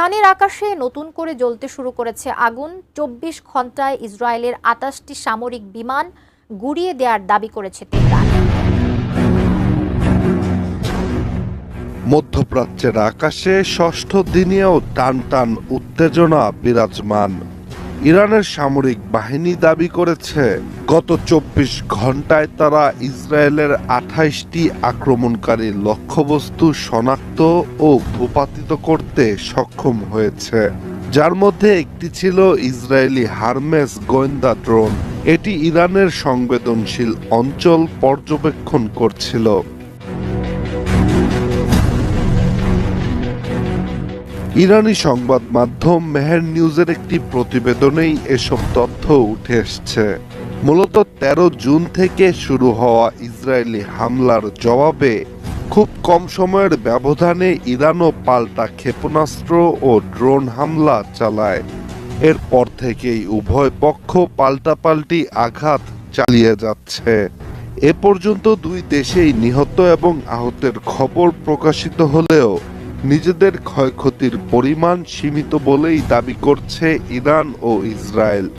ইরানের আকাশে নতুন করে জ্বলতে শুরু করেছে আগুন। ২৪ ঘন্টায় ইসরায়েলের ২৮টি সামরিক বিমান গুঁড়িয়ে দেওয়ার দাবি করেছে তেহরান। মধ্যপ্রাচ্যের আকাশে ষষ্ঠ দিনেও টান টান উত্তেজনা বিরাজমান। ইরানের সামরিক বাহিনী দাবি করেছে গত ২৪ ঘন্টায় তারা ইসরায়েলের ২৮টি আক্রমণকারী লক্ষ্যবস্তু শনাক্ত ও ভূপাতিত করতে সক্ষম হয়েছে, যার মধ্যে একটি ছিল ইসরায়েলি হারমেস গোয়েন্দা ড্রোন। এটি ইরানের সংবেদনশীল অঞ্চল পর্যবেক্ষণ করছিল। ইরানি সংবাদ মাধ্যম মেহের নিউজের একটি প্রতিবেদনেই এসব তথ্য উঠে এসছে। মূলত ১৩ জুন থেকে শুরু হওয়া ইসরায়েলি হামলার জবাবে খুব কম সময়ের ব্যবধানে ইরানও পাল্টা ক্ষেপণাস্ত্র ও ড্রোন হামলা চালায়। এরপর থেকেই উভয় পক্ষ পাল্টাপাল্টি আঘাত চালিয়ে যাচ্ছে। এ পর্যন্ত দুই দেশেই নিহত এবং আহতের খবর প্রকাশিত হলেও নিজেদের ক্ষয়ক্ষতির পরিমাণ সীমিত বলেই দাবি করছে ইরান ও ইসরায়েল।